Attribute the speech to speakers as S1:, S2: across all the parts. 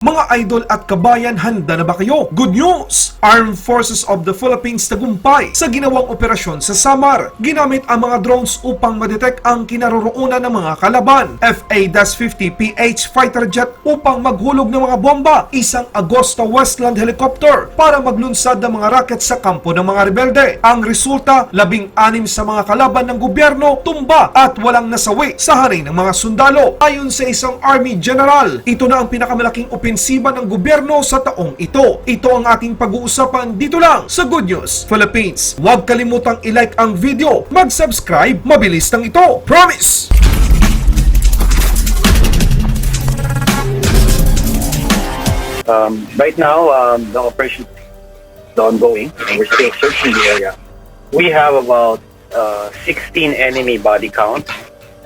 S1: Mga idol at kabayan, handa na ba kayo? Good news! Armed Forces of the Philippines tagumpay sa ginawang operasyon sa Samar. Ginamit ang mga drones upang madetect ang kinaroroonan ng mga kalaban. FA-50PH fighter jet upang maghulog ng mga bomba. Isang Agosto Westland helicopter para maglunsad ng mga rocket sa kampo ng mga rebelde. Ang resulta, 16 sa mga kalaban ng gobyerno tumba at walang nasawi sa hari ng mga sundalo. Ayon sa isang Army General, ito na ang pinakamalaking opensiba ng gobyerno sa taong ito. Ito ang ating pag-uusapan dito lang sa Good News Philippines. Huwag kalimutang i-like ang video, mag-subscribe, mabilis lang ito. Promise!
S2: Right now, the operation is ongoing. We're still searching the area. We have about 16 enemy body count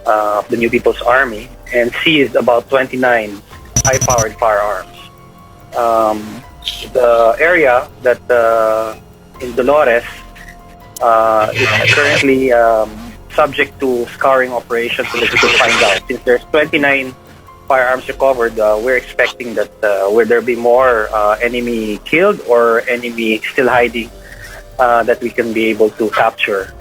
S2: of the New People's Army and seized about 29 high-powered firearms. The area that in Dolores is currently subject to scouring operations so that we can find out. Since there's 29 firearms recovered, we're expecting that will there be more enemy killed or enemy still hiding that we can be able to capture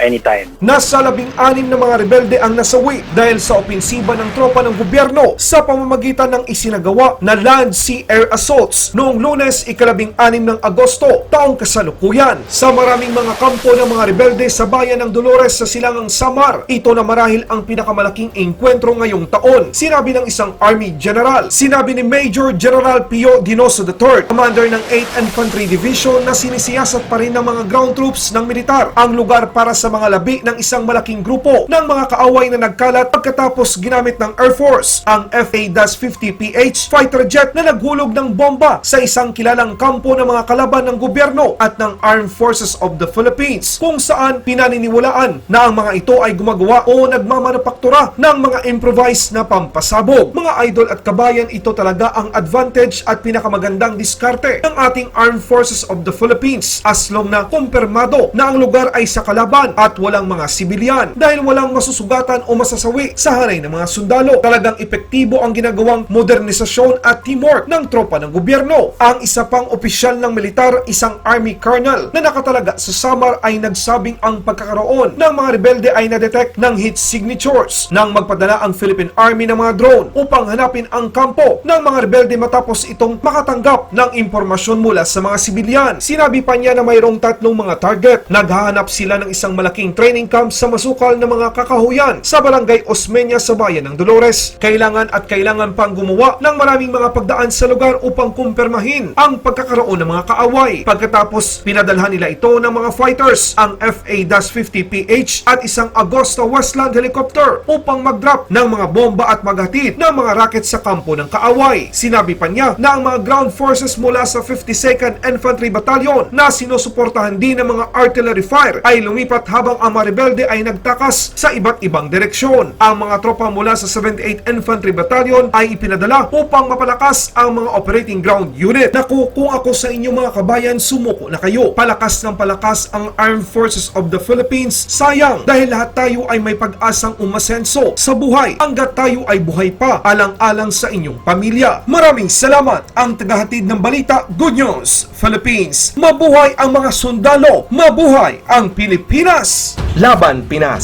S2: anytime.
S1: Nasa 16 na mga rebelde ang nasawi dahil sa opensiba ng tropa ng gobyerno sa pamamagitan ng isinagawa na land-sea-air assaults noong Lunes, 16 ng Agosto, taong kasalukuyan sa maraming mga kampo ng mga rebelde sa bayan ng Dolores sa silangang Samar. Ito na marahil ang pinakamalaking engkwentro ngayong taon, sinabi ng isang Army General. Sinabi ni Major General Pio Dinoso III, commander ng 8th Infantry Division, na sinisiyasat pa rin ng mga ground troops ng militar ang lugar para sa mga labi ng isang malaking grupo ng mga kaaway na nagkalat pagkatapos ginamit ng Air Force ang FA-50PH fighter jet na naghulog ng bomba sa isang kilalang kampo ng mga kalaban ng gobyerno at ng Armed Forces of the Philippines, kung saan pinaniniwalaan na ang mga ito ay gumagawa o nagmamanupaktura ng mga improvised na pampasabog. Mga idol at kabayan, ito talaga ang advantage at pinakamagandang diskarte ng ating Armed Forces of the Philippines as long na kumpirmado na ang lugar ay sa kalaban at walang mga sibilyan dahil walang masusugatan o masasawi sa hanay ng mga sundalo. Talagang epektibo ang ginagawang modernisasyon at teamwork ng tropa ng gobyerno. Ang isa pang opisyal ng militar, isang Army Colonel na nakatalaga sa Samar, ay nagsabing ang pagkakaroon ng mga rebelde ay na-detect ng heat signatures nang magpadala ang Philippine Army ng mga drone upang hanapin ang kampo ng mga rebelde matapos itong makatanggap ng impormasyon mula sa mga sibilyan. Sinabi pa niya na mayroong 3 mga target. Naghahanap sila ng isang malaking training camp sa masukal na mga kakahuyan sa barangay Osmeña sa bayan ng Dolores. Kailangan pang gumawa ng maraming mga pagdaan sa lugar upang kumpirmahin ang pagkakaroon ng mga kaaway. Pagkatapos pinadalhan nila ito ng mga fighters, ang FA-50PH at isang Agosto Westland helicopter upang mag-drop ng mga bomba at maghatid ng mga rocket sa kampo ng kaaway. Sinabi pa niya na ang mga ground forces mula sa 52nd Infantry Battalion na sinusuportahan din ng mga artillery fire ay lumipat habang ang mga rebelde ay nagtakas sa iba't ibang direksyon. Ang mga tropa mula sa 78th Infantry Battalion ay ipinadala upang mapalakas ang mga operating ground unit. Naku, kung ako sa inyo mga kabayan, sumuko na kayo. Palakas ng palakas ang Armed Forces of the Philippines. Sayang dahil lahat tayo ay may pag-asang umasenso sa buhay hanggat tayo ay buhay pa, alang-alang sa inyong pamilya. Maraming salamat. Ang tagahatid ng balita, Good News Philippines. Mabuhay ang mga sundalo, mabuhay ang Pilipinas! Laban Pinas!